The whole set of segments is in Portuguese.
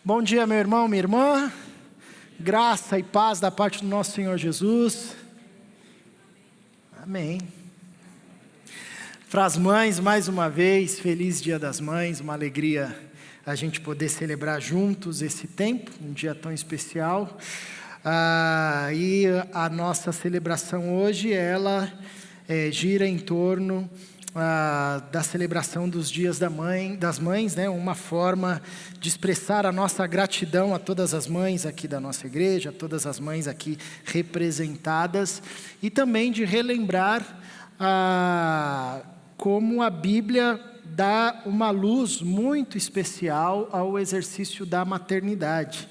Bom dia, meu irmão, minha irmã. Graça e paz da parte do nosso Senhor Jesus. Amém. Para as mães, mais uma vez, feliz Dia das Mães, uma alegria a gente poder celebrar juntos esse tempo, um dia tão especial. E a nossa celebração hoje, ela gira em torno da celebração dos dias das mães, né? Uma forma de expressar a nossa gratidão a todas as mães aqui da nossa igreja, a todas as mães aqui representadas, e também de relembrar como a Bíblia dá uma luz muito especial ao exercício da maternidade.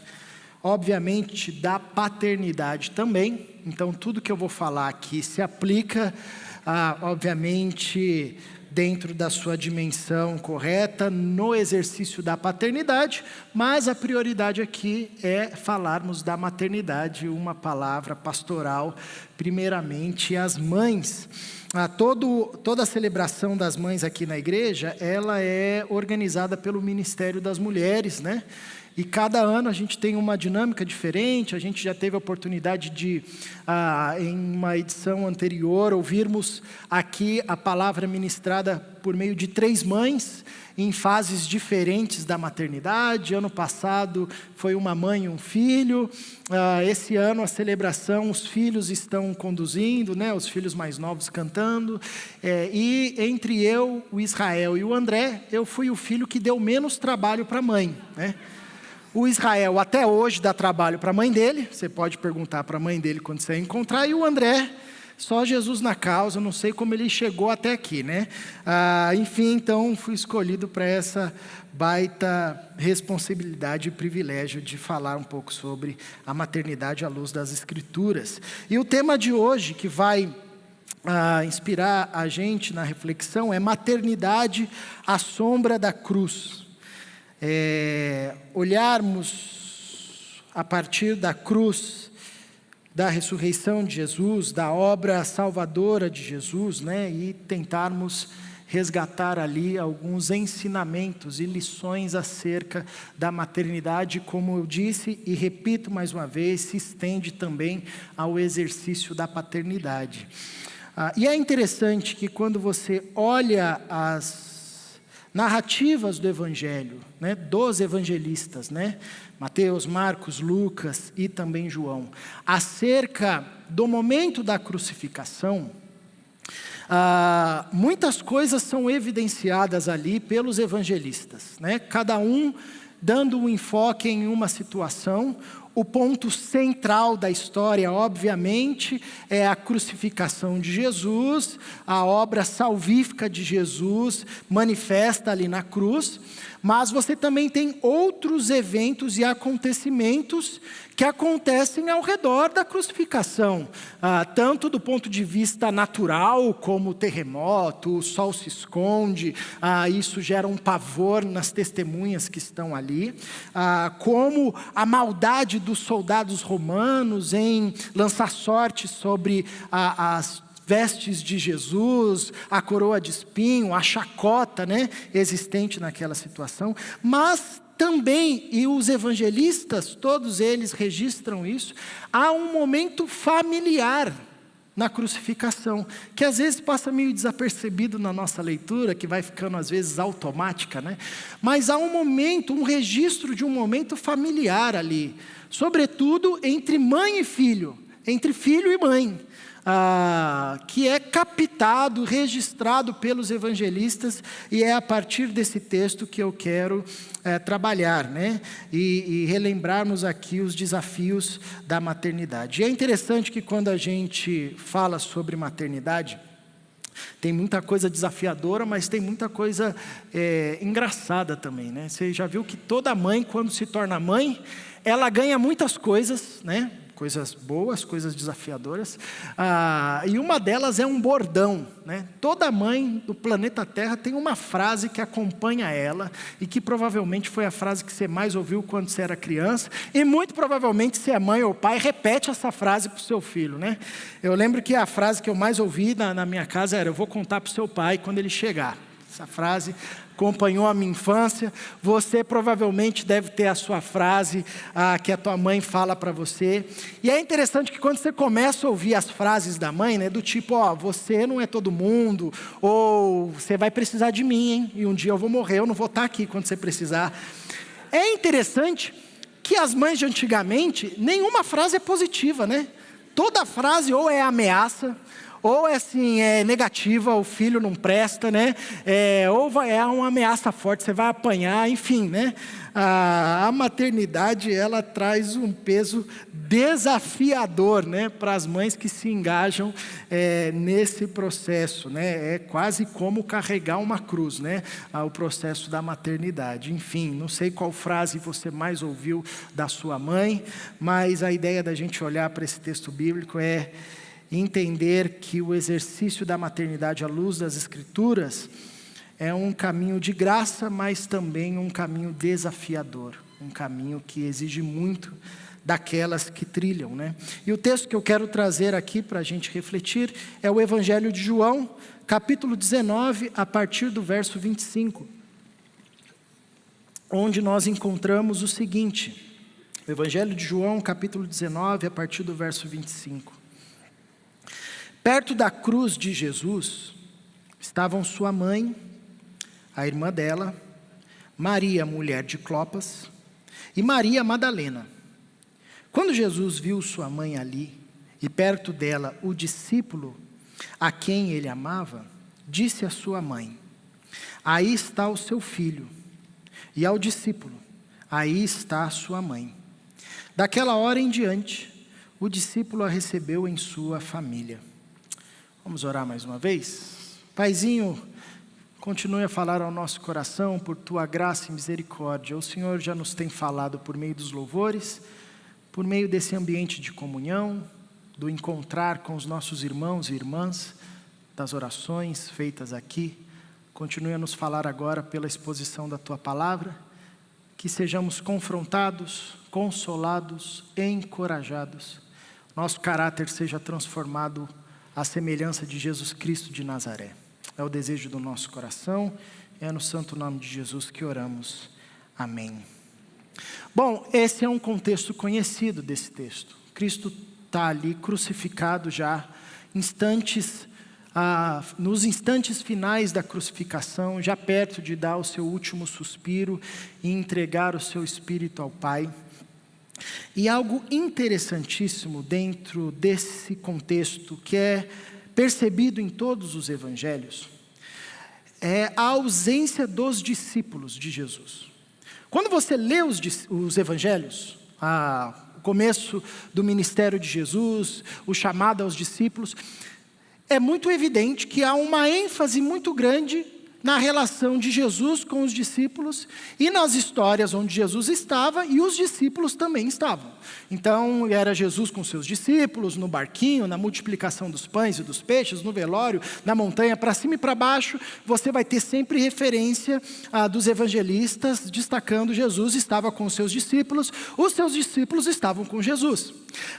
Obviamente, da paternidade também. Então, tudo que eu vou falar aqui se aplica obviamente, dentro da sua dimensão correta, no exercício da paternidade, mas a prioridade aqui é falarmos da maternidade, uma palavra pastoral, primeiramente às mães. Toda a celebração das mães aqui na igreja, ela é organizada pelo Ministério das Mulheres, né? E cada ano a gente tem uma dinâmica diferente. A gente já teve a oportunidade de, em uma edição anterior, ouvirmos aqui a palavra ministrada por meio de 3 mães, em fases diferentes da maternidade. Ano passado foi uma mãe e um filho. Esse ano a celebração, os filhos estão conduzindo, né? Os filhos mais novos cantando. E entre eu, o Israel e o André, eu fui o filho que deu menos trabalho para a mãe, né? O Israel até hoje dá trabalho para a mãe dele, você pode perguntar para a mãe dele quando você encontrar, e o André, só Jesus na causa, não sei como ele chegou até aqui, né? Enfim, então fui escolhido para essa baita responsabilidade e privilégio de falar um pouco sobre a maternidade à luz das Escrituras. E o tema de hoje, que vai inspirar a gente na reflexão, é maternidade à sombra da cruz. Olharmos a partir da cruz, da ressurreição de Jesus, da obra salvadora de Jesus, né? E tentarmos resgatar ali alguns ensinamentos e lições acerca da maternidade, como eu disse e repito mais uma vez, se estende também ao exercício da paternidade. E é interessante que quando você olha as narrativas do Evangelho, né, dos evangelistas, né, Mateus, Marcos, Lucas e também João, acerca do momento da crucificação, muitas coisas são evidenciadas ali pelos evangelistas, né, cada um dando um enfoque em uma situação. O ponto central da história, obviamente, é a crucificação de Jesus, a obra salvífica de Jesus manifesta ali na cruz, mas você também tem outros eventos e acontecimentos que acontecem ao redor da crucificação, tanto do ponto de vista natural, como o terremoto, o sol se esconde, isso gera um pavor nas testemunhas que estão ali, como a maldade dos soldados romanos em lançar sorte sobre as vestes de Jesus, a coroa de espinho, a chacota, né, existente naquela situação, mas também, e os evangelistas, todos eles registram isso, há um momento familiar na crucificação, que às vezes passa meio desapercebido na nossa leitura, que vai ficando às vezes automática, né? Mas há um momento, um registro de um momento familiar ali, sobretudo entre mãe e filho, entre filho e mãe, que é captado, registrado pelos evangelistas, e é a partir desse texto que eu quero trabalhar, né? E relembrarmos aqui os desafios da maternidade. E é interessante que quando a gente fala sobre maternidade, tem muita coisa desafiadora, mas tem muita coisa engraçada também, né? Você já viu que toda mãe, quando se torna mãe, ela ganha muitas coisas, né? Coisas boas, coisas desafiadoras, e uma delas é um bordão, né? Toda mãe do planeta Terra tem uma frase que acompanha ela, e que provavelmente foi a frase que você mais ouviu quando você era criança, e muito provavelmente se é mãe ou pai, repete essa frase para o seu filho, né? Eu lembro que a frase que eu mais ouvi na minha casa era: eu vou contar para o seu pai quando ele chegar. Essa frase acompanhou a minha infância. Você provavelmente deve ter a sua frase que a tua mãe fala para você. E é interessante que quando você começa a ouvir as frases da mãe, né, do tipo, você não é todo mundo, ou você vai precisar de mim, hein? E um dia eu vou morrer, eu não vou estar aqui quando você precisar. É interessante que as mães de antigamente, nenhuma frase é positiva, né? Toda frase ou é ameaça, ou é assim, é negativa, o filho não presta, né? Ou é uma ameaça forte, você vai apanhar, enfim, né? A maternidade, ela traz um peso desafiador, né? Para as mães que se engajam nesse processo, né? É quase como carregar uma cruz, né? O processo da maternidade. Enfim, não sei qual frase você mais ouviu da sua mãe, mas a ideia da gente olhar para esse texto bíblico é entender que o exercício da maternidade à luz das Escrituras é um caminho de graça, mas também um caminho desafiador, um caminho que exige muito daquelas que trilham, né? E o texto que eu quero trazer aqui para a gente refletir é o Evangelho de João, capítulo 19, a partir do verso 25, onde nós encontramos o seguinte, o Evangelho de João, capítulo 19, a partir do verso 25. Perto da cruz de Jesus, estavam sua mãe, a irmã dela, Maria, mulher de Clopas, e Maria Madalena. Quando Jesus viu sua mãe ali, e perto dela o discípulo a quem ele amava, disse à sua mãe, aí está o seu filho, e ao discípulo, aí está a sua mãe. Daquela hora em diante, o discípulo a recebeu em sua família. Vamos orar mais uma vez? Paizinho, continue a falar ao nosso coração por Tua graça e misericórdia. O Senhor já nos tem falado por meio dos louvores, por meio desse ambiente de comunhão, do encontrar com os nossos irmãos e irmãs, das orações feitas aqui. Continue a nos falar agora pela exposição da Tua palavra, que sejamos confrontados, consolados, encorajados. Nosso caráter seja transformado à semelhança de Jesus Cristo de Nazaré. É o desejo do nosso coração, é no santo nome de Jesus que oramos. Amém. Bom, esse é um contexto conhecido desse texto. Cristo está ali crucificado já, nos instantes finais da crucificação, já perto de dar o seu último suspiro e entregar o seu espírito ao Pai. E algo interessantíssimo dentro desse contexto, que é percebido em todos os evangelhos, é a ausência dos discípulos de Jesus. Quando você lê os evangelhos, o começo do ministério de Jesus, o chamado aos discípulos, é muito evidente que há uma ênfase muito grande na relação de Jesus com os discípulos e nas histórias onde Jesus estava e os discípulos também estavam. Então, era Jesus com seus discípulos, no barquinho, na multiplicação dos pães e dos peixes, no velório, na montanha, para cima e para baixo, você vai ter sempre referência dos evangelistas, destacando Jesus estava com os seus discípulos estavam com Jesus.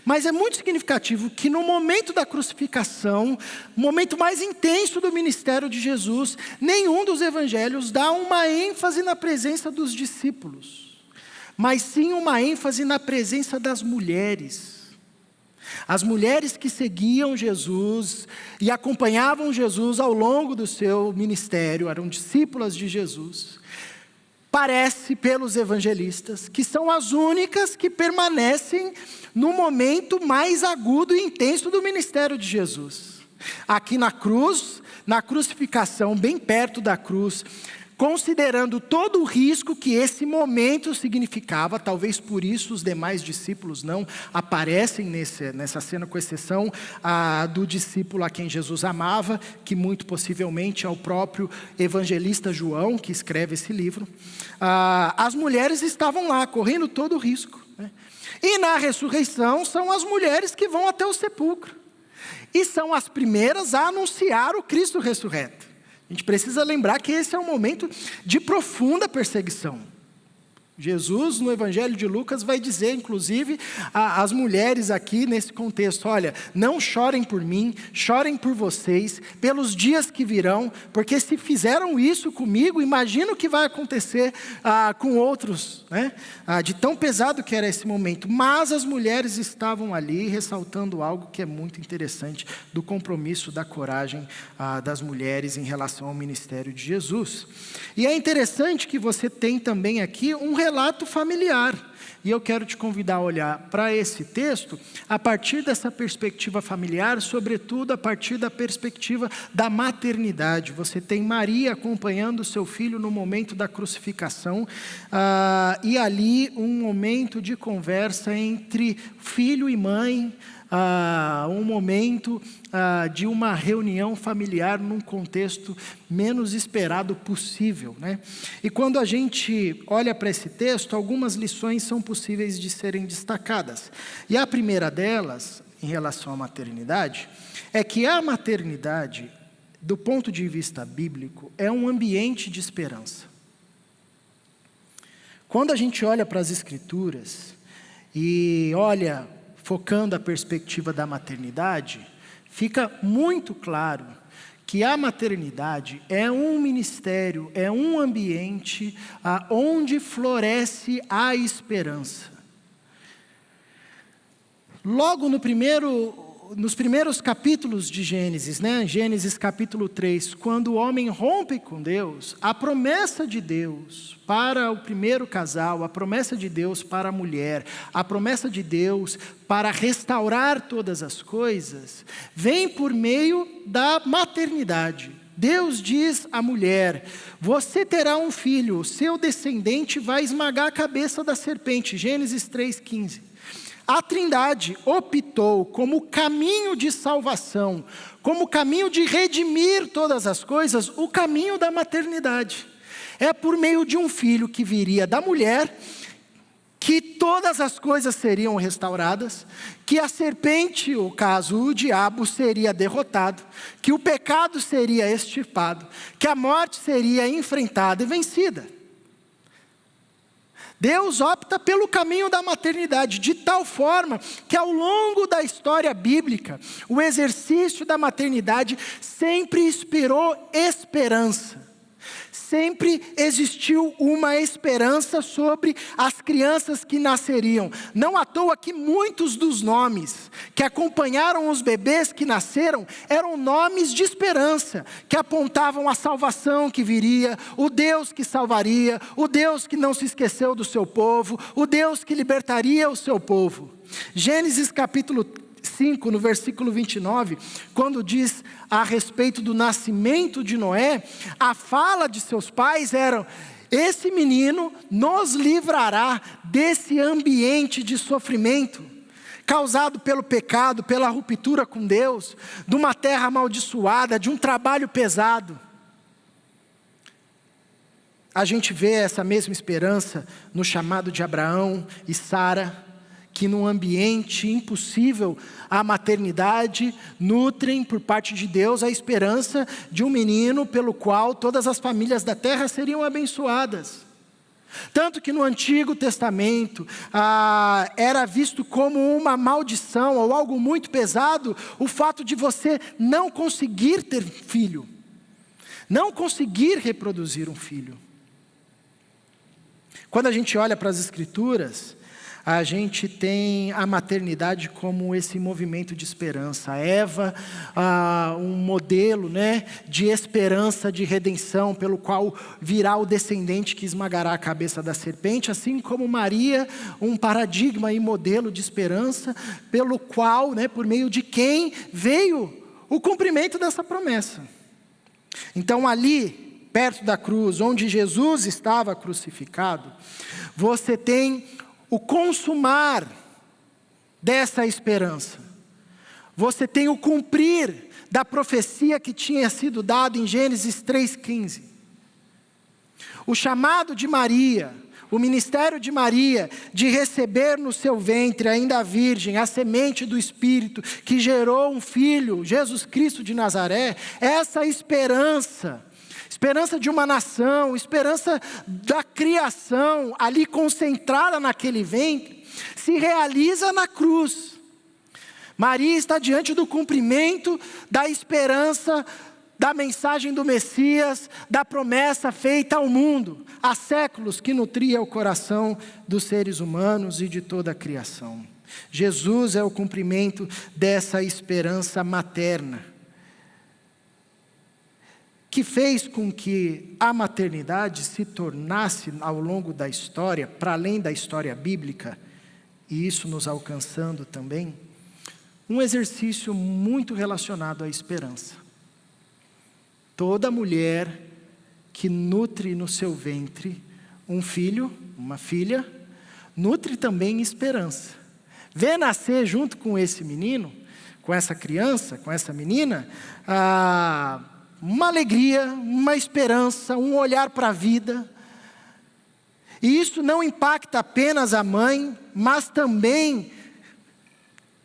Mas é muito significativo que no momento da crucificação, momento mais intenso do ministério de Jesus, nenhum dos evangelhos dá uma ênfase na presença dos discípulos, mas sim uma ênfase na presença das mulheres. As mulheres que seguiam Jesus e acompanhavam Jesus ao longo do seu ministério, eram discípulas de Jesus. Parece pelos evangelistas que são as únicas que permanecem no momento mais agudo e intenso do ministério de Jesus. Aqui na cruz, na crucificação, bem perto da cruz, considerando todo o risco que esse momento significava, talvez por isso os demais discípulos não aparecem nessa cena, com exceção do discípulo a quem Jesus amava, que muito possivelmente é o próprio evangelista João, que escreve esse livro. As mulheres estavam lá, correndo todo o risco, né? E na ressurreição são as mulheres que vão até o sepulcro. E são as primeiras a anunciar o Cristo ressurreto. A gente precisa lembrar que esse é um momento de profunda perseguição. Jesus, no Evangelho de Lucas, vai dizer, inclusive, às mulheres aqui nesse contexto: olha, não chorem por mim, chorem por vocês, pelos dias que virão, porque se fizeram isso comigo, imagina o que vai acontecer com outros, né? De tão pesado que era esse momento. Mas as mulheres estavam ali ressaltando algo que é muito interessante, do compromisso, da coragem das mulheres em relação ao ministério de Jesus. E é interessante que você tem também aqui um relato familiar. E eu quero te convidar a olhar para esse texto a partir dessa perspectiva familiar, sobretudo a partir da perspectiva da maternidade. Você tem Maria acompanhando o seu filho no momento da crucificação, e ali um momento de conversa entre filho e mãe, um momento de uma reunião familiar num contexto menos esperado possível, né? E quando a gente olha para esse texto, algumas lições são possíveis de serem destacadas. E a primeira delas, em relação à maternidade, é que a maternidade, do ponto de vista bíblico, é um ambiente de esperança. Quando a gente olha para as Escrituras e olha focando a perspectiva da maternidade, fica muito claro que a maternidade é um ministério, é um ambiente onde floresce a esperança. Logo nos primeiros capítulos de Gênesis, né? Gênesis capítulo 3, quando o homem rompe com Deus, a promessa de Deus para o primeiro casal, a promessa de Deus para a mulher, a promessa de Deus para restaurar todas as coisas, vem por meio da maternidade. Deus diz à mulher: você terá um filho, o seu descendente vai esmagar a cabeça da serpente. Gênesis 3,15. A Trindade optou como caminho de salvação, como caminho de redimir todas as coisas, o caminho da maternidade. É por meio de um filho que viria da mulher, que todas as coisas seriam restauradas, que a serpente, o caso, o diabo, seria derrotado, que o pecado seria extirpado, que a morte seria enfrentada e vencida. Deus opta pelo caminho da maternidade, de tal forma que ao longo da história bíblica, o exercício da maternidade sempre inspirou esperança. Sempre existiu uma esperança sobre as crianças que nasceriam. Não à toa que muitos dos nomes que acompanharam os bebês que nasceram eram nomes de esperança, que apontavam a salvação que viria, o Deus que salvaria, o Deus que não se esqueceu do seu povo, o Deus que libertaria o seu povo. Gênesis capítulo 5, no versículo 29, quando diz a respeito do nascimento de Noé, a fala de seus pais era: esse menino nos livrará desse ambiente de sofrimento, causado pelo pecado, pela ruptura com Deus, de uma terra amaldiçoada, de um trabalho pesado. A gente vê essa mesma esperança no chamado de Abraão e Sara, que num ambiente impossível à maternidade, nutrem por parte de Deus a esperança de um menino pelo qual todas as famílias da terra seriam abençoadas. Tanto que no Antigo Testamento era visto como uma maldição ou algo muito pesado o fato de você não conseguir ter filho, não conseguir reproduzir um filho. Quando a gente olha para as Escrituras, a gente tem a maternidade como esse movimento de esperança. A Eva, um modelo, né, de esperança, de redenção, pelo qual virá o descendente que esmagará a cabeça da serpente, assim como Maria, um paradigma e modelo de esperança, pelo qual, né, por meio de quem veio o cumprimento dessa promessa. Então ali, perto da cruz, onde Jesus estava crucificado, você tem o consumar dessa esperança. Você tem o cumprir da profecia que tinha sido dado em Gênesis 3,15. O chamado de Maria, o ministério de Maria, de receber no seu ventre, ainda virgem, a semente do Espírito, que gerou um filho, Jesus Cristo de Nazaré, essa esperança esperança de uma nação, esperança da criação, ali concentrada naquele ventre, se realiza na cruz. Maria está diante do cumprimento da esperança, da mensagem do Messias, da promessa feita ao mundo, há séculos que nutria o coração dos seres humanos e de toda a criação. Jesus é o cumprimento dessa esperança materna, que fez com que a maternidade se tornasse, ao longo da história, para além da história bíblica, e isso nos alcançando também, um exercício muito relacionado à esperança. Toda mulher que nutre no seu ventre um filho, uma filha, nutre também esperança. Vê nascer junto com esse menino, com essa criança, com essa menina, uma alegria, uma esperança, um olhar para a vida. E isso não impacta apenas a mãe, mas também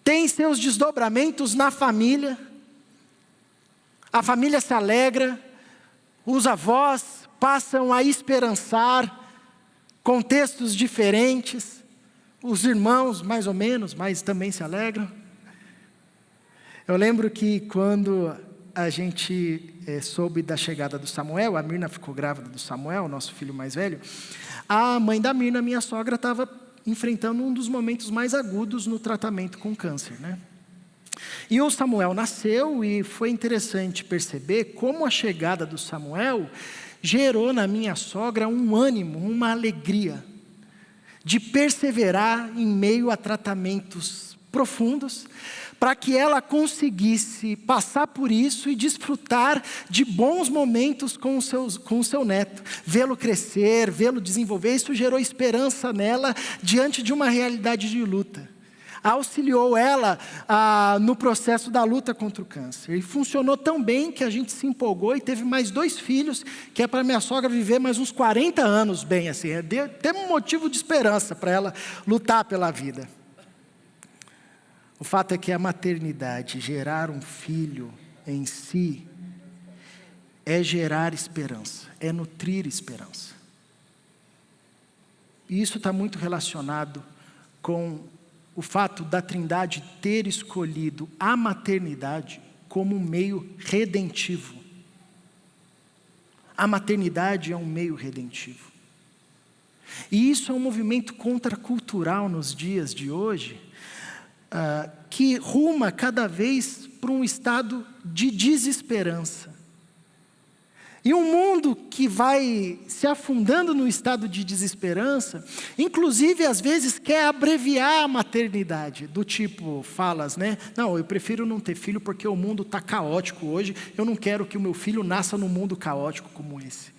tem seus desdobramentos na família. A família se alegra, os avós passam a esperançar, contextos diferentes, os irmãos mais ou menos, mas também se alegram. Eu lembro que quando a gente soube da chegada do Samuel, a Mirna ficou grávida do Samuel, nosso filho mais velho, a mãe da Mirna, minha sogra, estava enfrentando um dos momentos mais agudos no tratamento com câncer, né? E o Samuel nasceu e foi interessante perceber como a chegada do Samuel gerou na minha sogra um ânimo, uma alegria de perseverar em meio a tratamentos profundos, para que ela conseguisse passar por isso e desfrutar de bons momentos com o seu neto, vê-lo crescer, vê-lo desenvolver. Isso gerou esperança nela diante de uma realidade de luta. Auxiliou ela no processo da luta contra o câncer. E funcionou tão bem que a gente se empolgou e teve mais 2 filhos, que é para minha sogra viver mais uns 40 anos bem assim. Temos um motivo de esperança para ela lutar pela vida. O fato é que a maternidade, gerar um filho em si, é gerar esperança, é nutrir esperança. E isso está muito relacionado com o fato da Trindade ter escolhido a maternidade como um meio redentivo. A maternidade é um meio redentivo. E isso é um movimento contracultural nos dias de hoje, que ruma cada vez para um estado de desesperança. E um mundo que vai se afundando no estado de desesperança, inclusive às vezes quer abreviar a maternidade, do tipo falas, né? Não, eu prefiro não ter filho porque o mundo está caótico hoje, eu não quero que o meu filho nasça num mundo caótico como esse.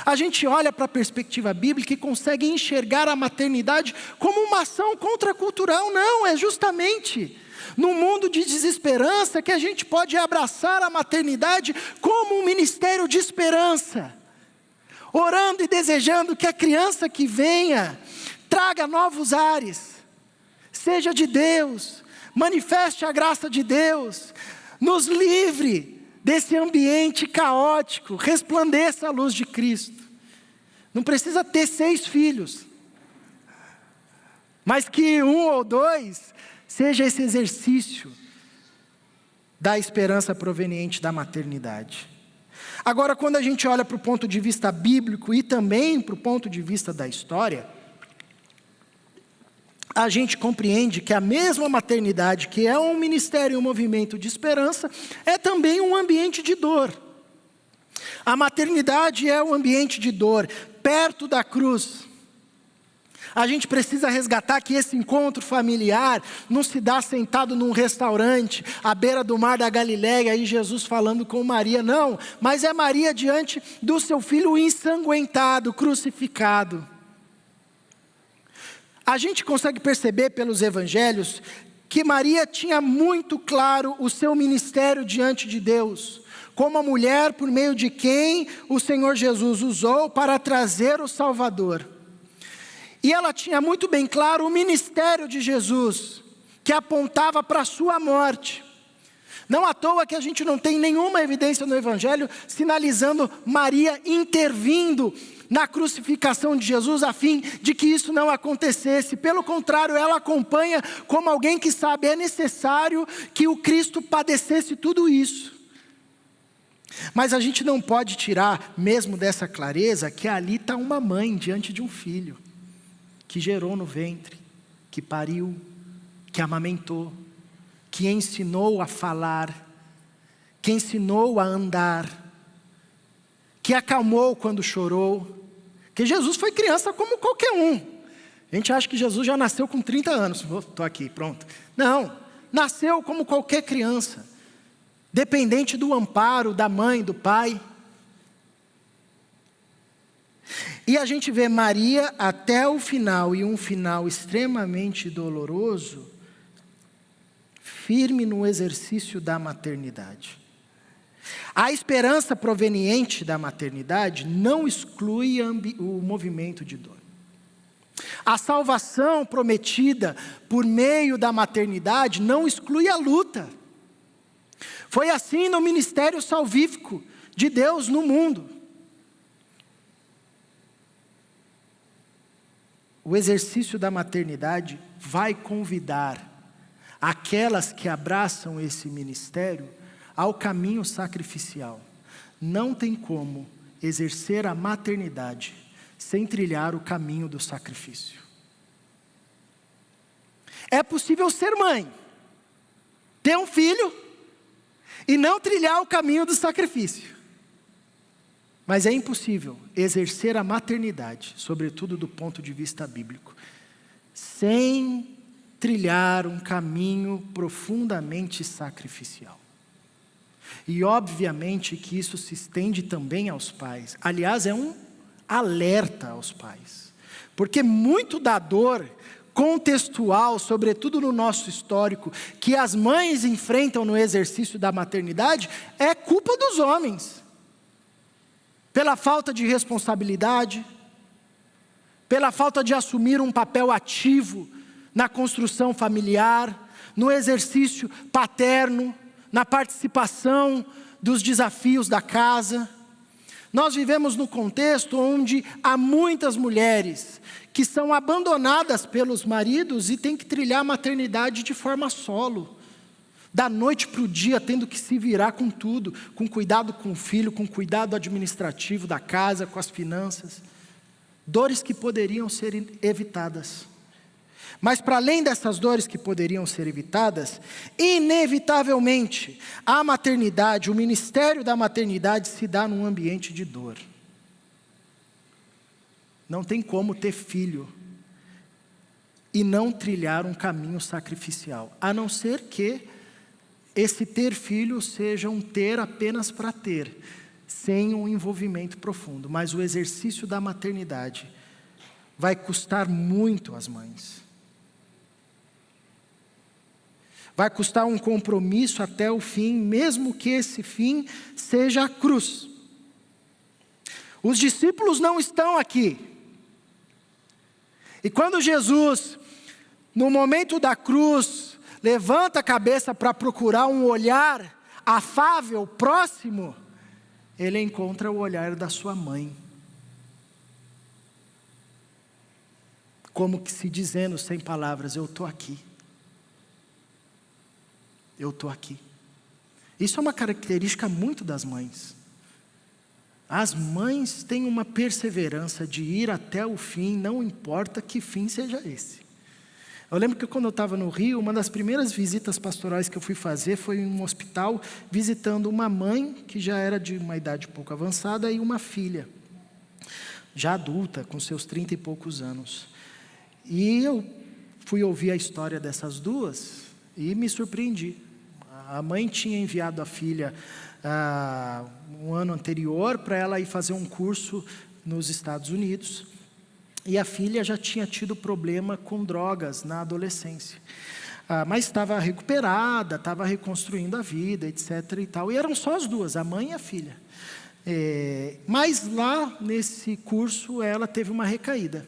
A gente olha para a perspectiva bíblica e consegue enxergar a maternidade como uma ação contracultural. Não, é justamente no mundo de desesperança que a gente pode abraçar a maternidade como um ministério de esperança, orando e desejando que a criança que venha traga novos ares, seja de Deus, manifeste a graça de Deus, nos livre desse ambiente caótico, resplandeça a luz de Cristo. Não precisa ter 6 filhos, mas que 1 ou 2 seja esse exercício da esperança proveniente da maternidade. Agora, quando a gente olha para o ponto de vista bíblico e também para o ponto de vista da história, a gente compreende que a mesma maternidade, que é um ministério e um movimento de esperança, é também um ambiente de dor. A maternidade é um ambiente de dor, perto da cruz. A gente precisa resgatar que esse encontro familiar não se dá sentado num restaurante, à beira do mar da Galileia, e Jesus falando com Maria, não. Mas é Maria diante do seu filho ensanguentado, crucificado. A gente consegue perceber pelos evangelhos que Maria tinha muito claro o seu ministério diante de Deus, como a mulher por meio de quem o Senhor Jesus usou para trazer o Salvador. E ela tinha muito bem claro o ministério de Jesus, que apontava para a sua morte. Não à toa que a gente não tem nenhuma evidência no Evangelho sinalizando Maria intervindo na crucificação de Jesus a fim de que isso não acontecesse. Pelo contrário, ela acompanha como alguém que sabe, é necessário que o Cristo padecesse tudo isso. Mas a gente não pode tirar mesmo dessa clareza que ali está uma mãe diante de um filho, que gerou no ventre, que pariu, que amamentou, que ensinou a falar, que ensinou a andar, que acalmou quando chorou. Que Jesus foi criança como qualquer um. A gente acha que Jesus já nasceu com 30 anos. Estou aqui, pronto. Não, nasceu como qualquer criança, dependente do amparo da mãe, do pai. E a gente vê Maria até o final, e um final extremamente doloroso, firme no exercício da maternidade. A esperança proveniente da maternidade não exclui o movimento de dor. A salvação prometida por meio da maternidade não exclui a luta. Foi assim no ministério salvífico de Deus no mundo. O exercício da maternidade vai convidar aquelas que abraçam esse ministério ao caminho sacrificial. Não tem como exercer a maternidade sem trilhar o caminho do sacrifício. É possível ser mãe, ter um filho e não trilhar o caminho do sacrifício. Mas é impossível exercer a maternidade, sobretudo do ponto de vista bíblico, sem trilhar um caminho profundamente sacrificial. E obviamente que isso se estende também aos pais. Aliás, é um alerta aos pais. Porque muito da dor contextual, sobretudo no nosso histórico, que as mães enfrentam no exercício da maternidade, é culpa dos homens. Pela falta de responsabilidade, pela falta de assumir um papel ativo na construção familiar, no exercício paterno, na participação dos desafios da casa. Nós vivemos num contexto onde há muitas mulheres que são abandonadas pelos maridos e têm que trilhar a maternidade de forma solo. Da noite para o dia, tendo que se virar com tudo, com cuidado com o filho, com cuidado administrativo da casa, com as finanças. Dores que poderiam ser evitadas. Mas para além dessas dores que poderiam ser evitadas, inevitavelmente, a maternidade, o ministério da maternidade se dá num ambiente de dor. Não tem como ter filho e não trilhar um caminho sacrificial, a não ser que esse ter filho seja um ter apenas para ter, sem um envolvimento profundo. Mas o exercício da maternidade vai custar muito às mães. Vai custar um compromisso até o fim, mesmo que esse fim seja a cruz. Os discípulos não estão aqui. E quando Jesus, no momento da cruz, levanta a cabeça para procurar um olhar afável, próximo, ele encontra o olhar da sua mãe. Como que se dizendo sem palavras, eu estou aqui. Eu estou aqui. Isso é uma característica muito das mães. As mães têm uma perseverança de ir até o fim, não importa que fim seja esse. Eu lembro que quando eu estava no Rio, uma das primeiras visitas pastorais que eu fui fazer foi em um hospital, visitando uma mãe que já era de uma idade pouco avançada e uma filha, já adulta, com seus 30 e poucos anos. E eu fui ouvir a história dessas duas e me surpreendi. A mãe tinha enviado a filha um ano anterior para ela ir fazer um curso nos Estados Unidos. E a filha já tinha tido problema com drogas na adolescência. Mas estava recuperada, estava reconstruindo a vida, etc. e tal. E eram só as duas, a mãe e a filha. Mas lá nesse curso ela teve uma recaída.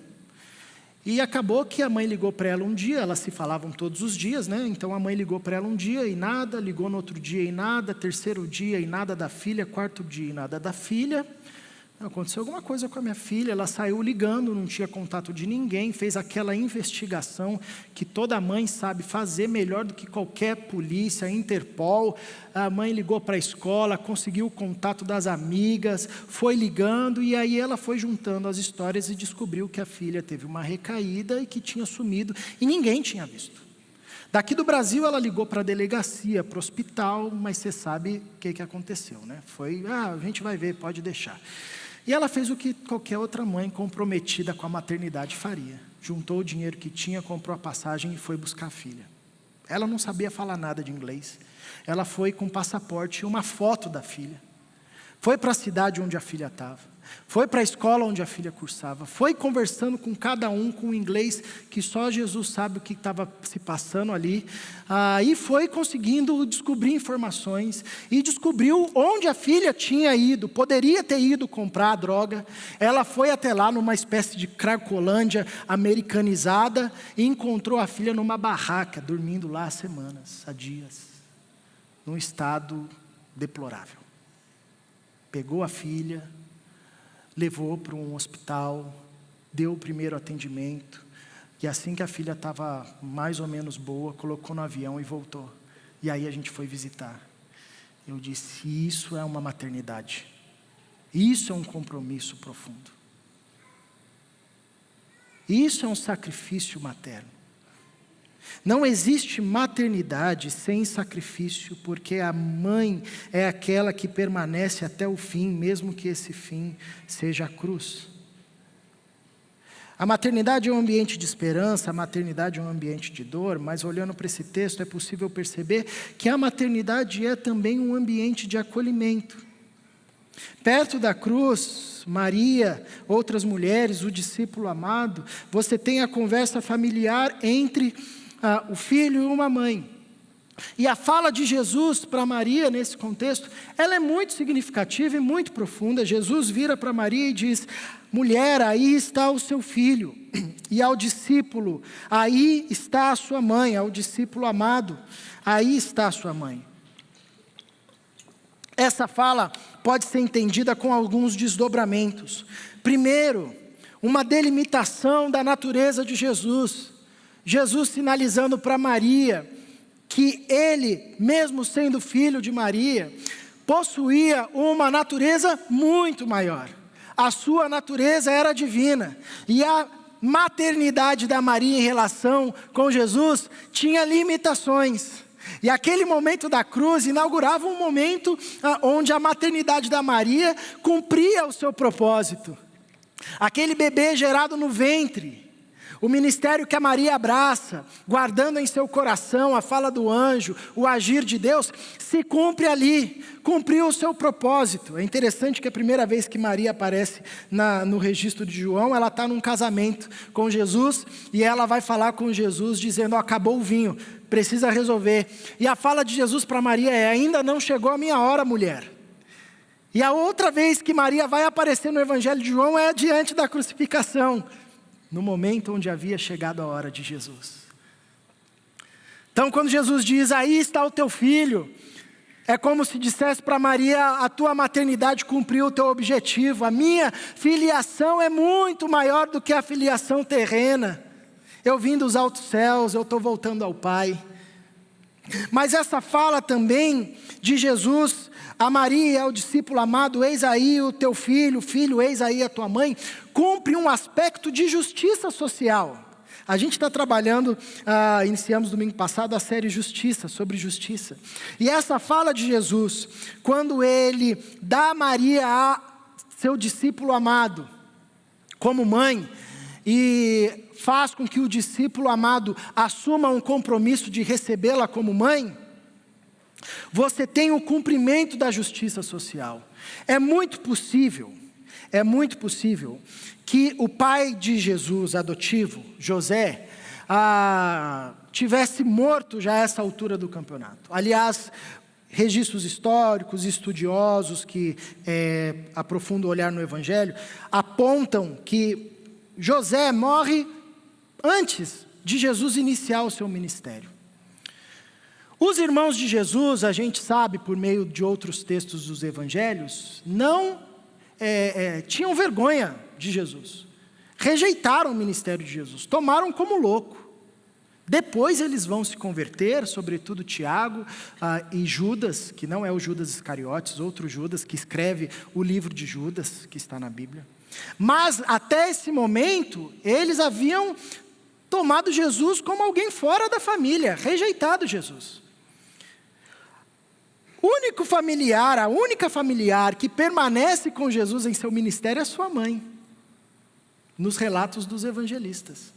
E acabou que a mãe ligou para ela um dia, elas se falavam todos os dias, né? Então a mãe ligou para ela um dia e nada, ligou no outro dia e nada, terceiro dia e nada da filha, quarto dia e nada da filha. Aconteceu alguma coisa com a minha filha, ela saiu ligando, não tinha contato de ninguém, fez aquela investigação que toda mãe sabe fazer melhor do que qualquer polícia, Interpol. A mãe ligou para a escola, conseguiu o contato das amigas, foi ligando e aí ela foi juntando as histórias e descobriu que a filha teve uma recaída e que tinha sumido e ninguém tinha visto. Daqui do Brasil ela ligou para a delegacia, para o hospital, mas você sabe o que aconteceu, né? Foi, a gente vai ver, pode deixar. E ela fez o que qualquer outra mãe comprometida com a maternidade faria. Juntou o dinheiro que tinha, comprou a passagem e foi buscar a filha. Ela não sabia falar nada de inglês. Ela foi com um passaporte e uma foto da filha. Foi para a cidade onde a filha estava. Foi para a escola onde a filha cursava. Foi conversando com cada um com inglês que só Jesus sabe o que estava se passando ali. E foi conseguindo descobrir informações. E descobriu onde a filha tinha ido. Poderia ter ido comprar a droga. Ela foi até lá numa espécie de Cracolândia americanizada. E encontrou a filha numa barraca, dormindo lá há semanas, há dias. Num estado deplorável. Pegou a filha, levou para um hospital, deu o primeiro atendimento, e assim que a filha estava mais ou menos boa, colocou no avião e voltou. E aí a gente foi visitar. Eu disse, isso é uma maternidade. Isso é um compromisso profundo. Isso é um sacrifício materno. Não existe maternidade sem sacrifício, porque a mãe é aquela que permanece até o fim, mesmo que esse fim seja a cruz. A maternidade é um ambiente de esperança, a maternidade é um ambiente de dor, mas olhando para esse texto é possível perceber que a maternidade é também um ambiente de acolhimento. Perto da cruz, Maria, outras mulheres, o discípulo amado, você tem a conversa familiar entre o filho e uma mãe. E a fala de Jesus para Maria nesse contexto, ela é muito significativa e muito profunda. Jesus vira para Maria e diz, mulher, aí está o seu filho. E ao discípulo, aí está a sua mãe. Ao discípulo amado, aí está a sua mãe. Essa fala pode ser entendida com alguns desdobramentos. Primeiro, uma delimitação da natureza de Jesus. Jesus sinalizando para Maria que ele, mesmo sendo filho de Maria, possuía uma natureza muito maior. A sua natureza era divina. E a maternidade da Maria em relação com Jesus tinha limitações. E aquele momento da cruz inaugurava um momento onde a maternidade da Maria cumpria o seu propósito. Aquele bebê gerado no ventre, o ministério que a Maria abraça, guardando em seu coração a fala do anjo, o agir de Deus, se cumpre ali, cumpriu o seu propósito. É interessante que a primeira vez que Maria aparece no registro de João, ela está num casamento com Jesus, e ela vai falar com Jesus dizendo, acabou o vinho, precisa resolver. E a fala de Jesus para Maria é, ainda não chegou a minha hora, mulher. E a outra vez que Maria vai aparecer no Evangelho de João é diante da crucificação, no momento onde havia chegado a hora de Jesus. Então quando Jesus diz, aí está o teu filho, é como se dissesse para Maria, a tua maternidade cumpriu o teu objetivo, a minha filiação é muito maior do que a filiação terrena. Eu vim dos altos céus, eu estou voltando ao Pai. Mas essa fala também de Jesus a Maria e ao discípulo amado, eis aí o teu filho, filho, eis aí a tua mãe, cumpre um aspecto de justiça social. A gente está trabalhando, iniciamos domingo passado a série Justiça, sobre justiça. E essa fala de Jesus, quando ele dá Maria a seu discípulo amado, como mãe, e faz com que o discípulo amado assuma um compromisso de recebê-la como mãe, você tem o cumprimento da justiça social. É muito possível que o pai de Jesus adotivo, José, tivesse morto já a essa altura do campeonato. Aliás, registros históricos, estudiosos que aprofundam o olhar no Evangelho, apontam que José morre antes de Jesus iniciar o seu ministério. Os irmãos de Jesus, a gente sabe por meio de outros textos dos evangelhos, não tinham vergonha de Jesus. Rejeitaram o ministério de Jesus, tomaram como louco. Depois eles vão se converter, sobretudo Tiago e Judas, que não é o Judas Iscariotes, outro Judas que escreve o livro de Judas, que está na Bíblia. Mas até esse momento, eles haviam tomado Jesus como alguém fora da família, rejeitado Jesus. A única familiar que permanece com Jesus em seu ministério é sua mãe, nos relatos dos evangelistas.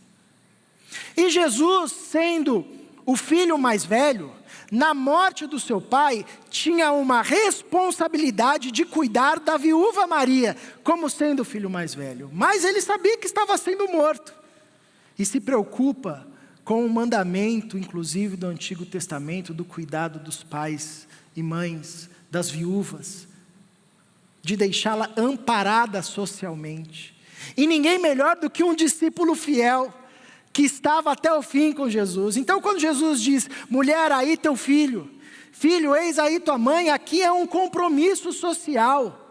E Jesus, sendo o filho mais velho, na morte do seu pai, tinha uma responsabilidade de cuidar da viúva Maria, como sendo o filho mais velho. Mas ele sabia que estava sendo morto. E se preocupa com o mandamento, inclusive do Antigo Testamento, do cuidado dos pais e mães, das viúvas, de deixá-la amparada socialmente. E ninguém melhor do que um discípulo fiel, que estava até o fim com Jesus. Então quando Jesus diz, mulher, aí teu filho, filho, eis aí tua mãe, aqui é um compromisso social,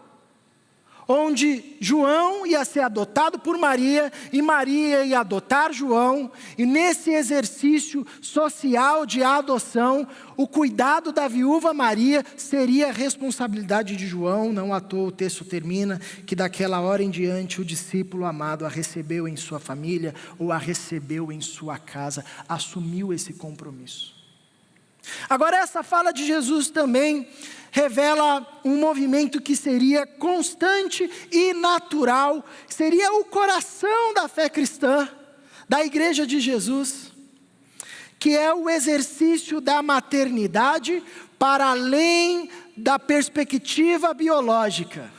onde João ia ser adotado por Maria, e Maria ia adotar João, e nesse exercício social de adoção, o cuidado da viúva Maria seria a responsabilidade de João. Não à toa o texto termina, que daquela hora em diante o discípulo amado a recebeu em sua família, ou a recebeu em sua casa, assumiu esse compromisso. Agora essa fala de Jesus também revela um movimento que seria constante e natural, seria o coração da fé cristã, da igreja de Jesus, que é o exercício da maternidade para além da perspectiva biológica.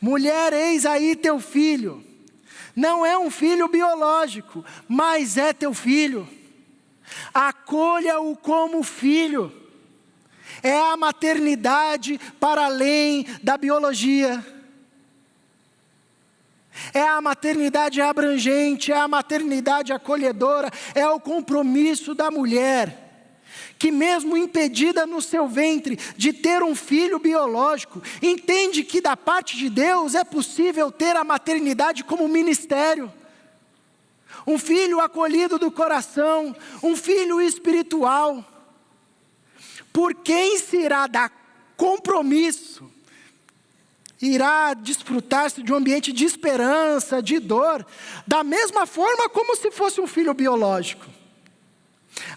Mulher, eis aí teu filho, não é um filho biológico, mas é teu filho, acolha-o como filho. É a maternidade para além da biologia. É a maternidade abrangente, é a maternidade acolhedora, é o compromisso da mulher, que mesmo impedida no seu ventre de ter um filho biológico, entende que da parte de Deus é possível ter a maternidade como ministério. Um filho acolhido do coração, um filho espiritual. Por quem se irá dar compromisso, irá desfrutar-se de um ambiente de esperança, de dor, da mesma forma como se fosse um filho biológico.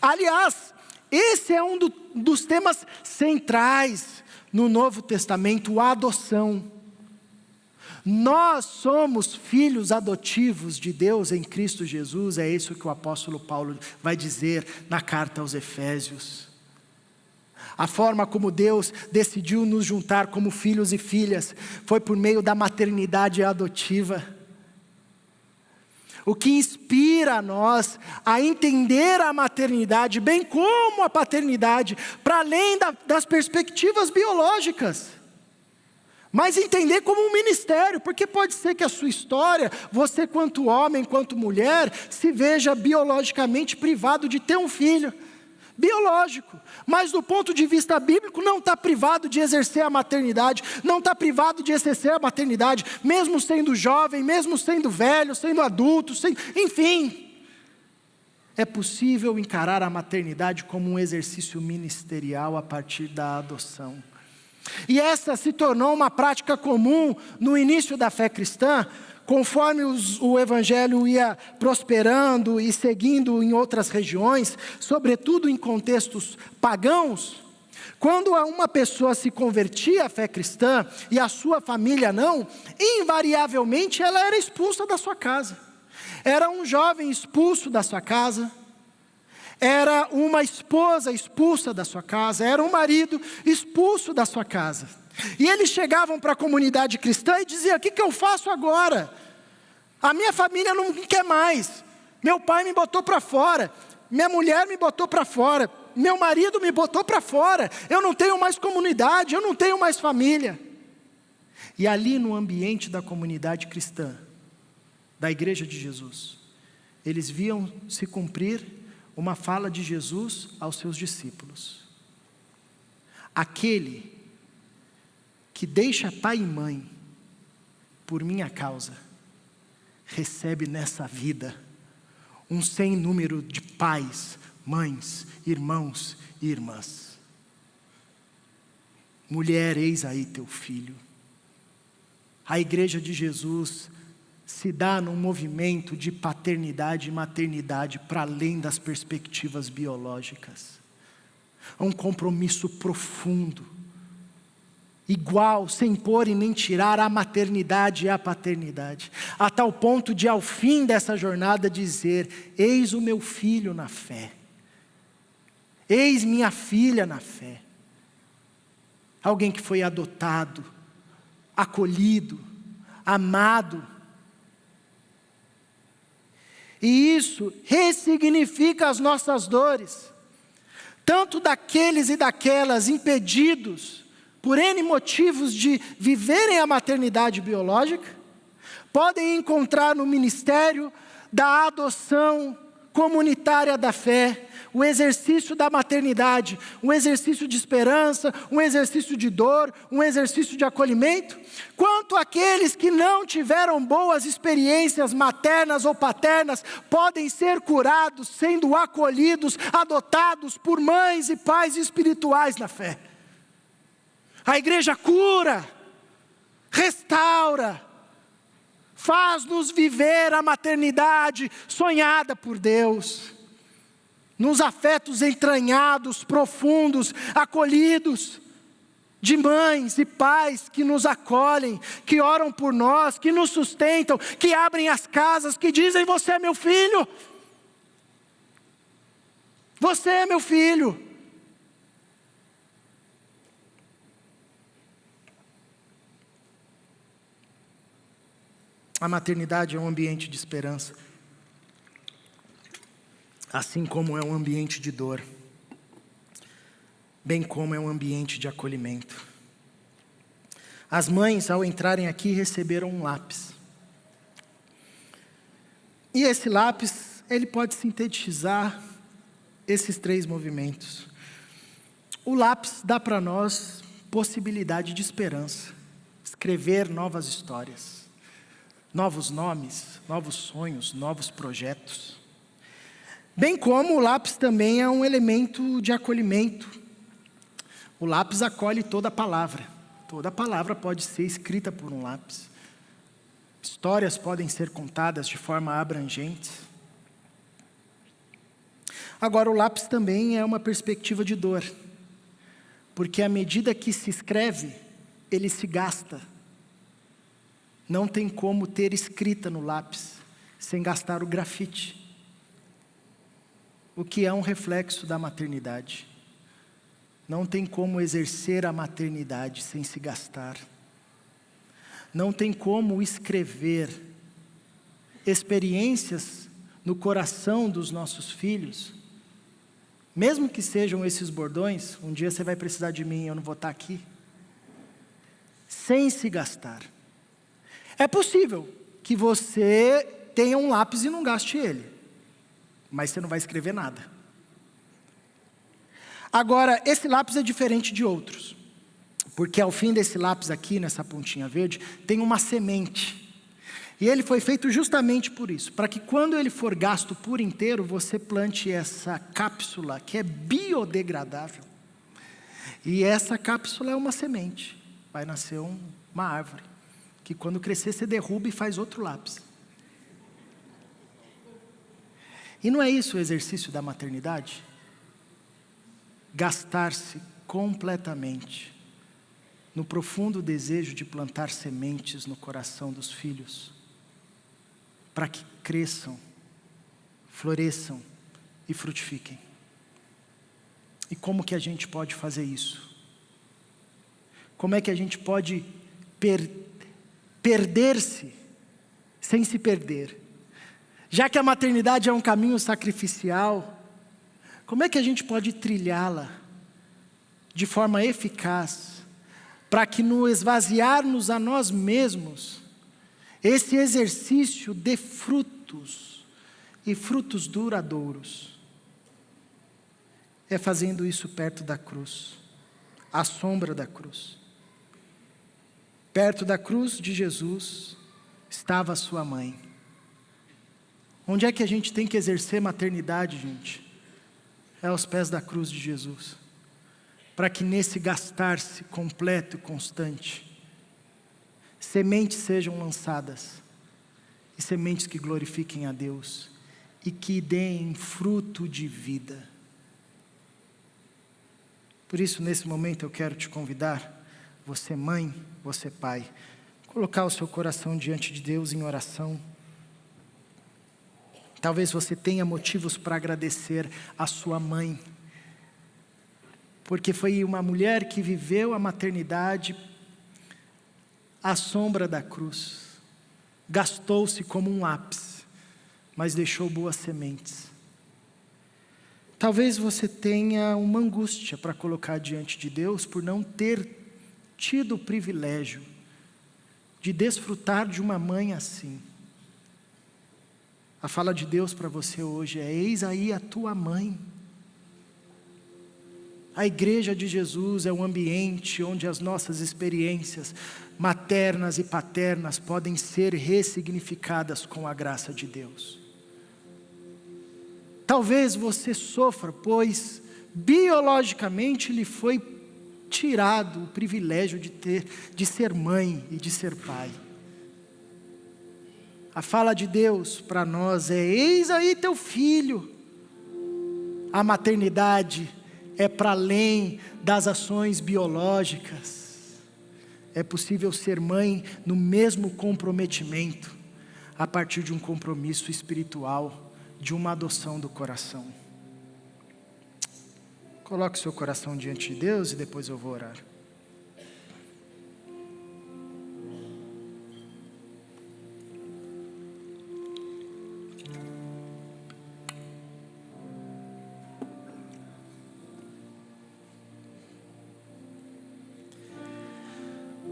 Aliás, esse é um dos temas centrais no Novo Testamento, a adoção. Nós somos filhos adotivos de Deus em Cristo Jesus, é isso que o apóstolo Paulo vai dizer na carta aos Efésios. A forma como Deus decidiu nos juntar como filhos e filhas foi por meio da maternidade adotiva. O que inspira a nós a entender a maternidade, bem como a paternidade, para além das perspectivas biológicas. Mas entender como um ministério, porque pode ser que a sua história, você quanto homem, quanto mulher, se veja biologicamente privado de ter um filho. Biológico, mas do ponto de vista bíblico não está privado de exercer a maternidade, não está privado de exercer a maternidade, mesmo sendo jovem, mesmo sendo velho, sendo adulto, enfim. É possível encarar a maternidade como um exercício ministerial a partir da adoção. E essa se tornou uma prática comum no início da fé cristã, conforme o evangelho ia prosperando e seguindo em outras regiões, sobretudo em contextos pagãos. Quando uma pessoa se convertia à fé cristã e a sua família não, invariavelmente ela era expulsa da sua casa. Era um jovem expulso da sua casa, era uma esposa expulsa da sua casa, era um marido expulso da sua casa. E eles chegavam para a comunidade cristã e diziam, o que eu faço agora? A minha família não quer mais, meu pai me botou para fora, minha mulher me botou para fora, meu marido me botou para fora, eu não tenho mais comunidade, eu não tenho mais família. E ali no ambiente da comunidade cristã, da igreja de Jesus, eles viam se cumprir uma fala de Jesus aos seus discípulos: aquele que deixa pai e mãe por minha causa, recebe nessa vida um sem número de pais, mães, irmãos e irmãs. Mulher, eis aí teu filho. A igreja de Jesus se dá num movimento de paternidade e maternidade para além das perspectivas biológicas. É um compromisso profundo, igual, sem pôr e nem tirar a maternidade e a paternidade, a tal ponto de, ao fim dessa jornada, dizer: eis o meu filho na fé, eis minha filha na fé. Alguém que foi adotado, acolhido, amado. E isso ressignifica as nossas dores, tanto daqueles e daquelas impedidos por N motivos de viverem a maternidade biológica, podem encontrar no ministério da adoção comunitária da fé, o exercício da maternidade, um exercício de esperança, um exercício de dor, um exercício de acolhimento, quanto aqueles que não tiveram boas experiências maternas ou paternas, podem ser curados, sendo acolhidos, adotados por mães e pais espirituais na fé. A igreja cura, restaura, faz-nos viver a maternidade sonhada por Deus, nos afetos entranhados, profundos, acolhidos, de mães e pais que nos acolhem, que oram por nós, que nos sustentam, que abrem as casas, que dizem: você é meu filho, você é meu filho. A maternidade é um ambiente de esperança, assim como é um ambiente de dor, bem como é um ambiente de acolhimento. As mães, ao entrarem aqui, receberam um lápis. E esse lápis, ele pode sintetizar esses 3 movimentos. O lápis dá para nós possibilidade de esperança, escrever novas histórias, novos nomes, novos sonhos, novos projetos. Bem como o lápis também é um elemento de acolhimento. O lápis acolhe toda palavra. Toda palavra pode ser escrita por um lápis. Histórias podem ser contadas de forma abrangente. Agora, o lápis também é uma perspectiva de dor, porque à medida que se escreve, ele se gasta. Não tem como ter escrita no lápis sem gastar o grafite, o que é um reflexo da maternidade. Não tem como exercer a maternidade sem se gastar. Não tem como escrever experiências no coração dos nossos filhos, mesmo que sejam esses bordões: um dia você vai precisar de mim, eu não vou estar aqui, sem se gastar. É possível que você tenha um lápis e não gaste ele, mas você não vai escrever nada. Agora, esse lápis é diferente de outros, porque ao fim desse lápis aqui, nessa pontinha verde, tem uma semente. E ele foi feito justamente por isso, para que quando ele for gasto por inteiro, você plante essa cápsula que é biodegradável. E essa cápsula é uma semente, vai nascer uma árvore, que quando crescer você derruba e faz outro lápis. E não é isso o exercício da maternidade? Gastar-se completamente no profundo desejo de plantar sementes no coração dos filhos, para que cresçam, floresçam e frutifiquem. E como que a gente pode fazer isso? Como é que a gente pode perder-se sem se perder? Já que a maternidade é um caminho sacrificial, como é que a gente pode trilhá-la de forma eficaz, para que no esvaziar-nos a nós mesmos, esse exercício dê frutos e frutos duradouros. É fazendo isso perto da cruz, à sombra da cruz. Perto da cruz de Jesus estava a sua mãe. Onde é que a gente tem que exercer maternidade, gente? É aos pés da cruz de Jesus. Para que nesse gastar-se completo e constante, sementes sejam lançadas, e sementes que glorifiquem a Deus, e que deem fruto de vida. Por isso, nesse momento eu quero te convidar, você mãe, você pai, colocar o seu coração diante de Deus em oração. Talvez você tenha motivos para agradecer a sua mãe, porque foi uma mulher que viveu a maternidade à sombra da cruz, gastou-se como um lápis, mas deixou boas sementes. Talvez você tenha uma angústia para colocar diante de Deus por não ter tido o privilégio de desfrutar de uma mãe assim. A fala de Deus para você hoje é: eis aí a tua mãe. A igreja de Jesus é um ambiente onde as nossas experiências maternas e paternas podem ser ressignificadas com a graça de Deus. Talvez você sofra, pois biologicamente lhe foi tirado o privilégio de ser mãe e de ser pai. A fala de Deus para nós é: eis aí teu filho. A maternidade é para além das ações biológicas. É possível ser mãe no mesmo comprometimento, a partir de um compromisso espiritual, de uma adoção do coração. Coloque seu coração diante de Deus e depois eu vou orar.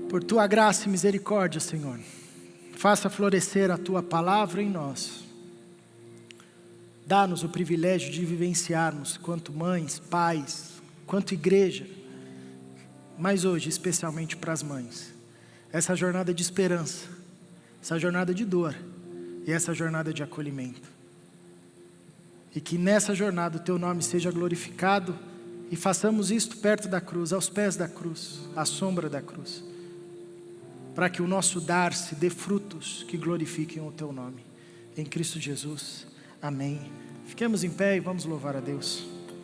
Por tua graça e misericórdia, Senhor, faça florescer a tua palavra em nós. Dá-nos o privilégio de vivenciarmos, quanto mães, pais, quanto igreja, mas hoje especialmente para as mães, essa jornada de esperança, essa jornada de dor e essa jornada de acolhimento. E que nessa jornada o teu nome seja glorificado e façamos isto perto da cruz, aos pés da cruz, à sombra da cruz, para que o nosso dar se dê frutos que glorifiquem o teu nome. Em Cristo Jesus. Amém. Fiquemos em pé e vamos louvar a Deus.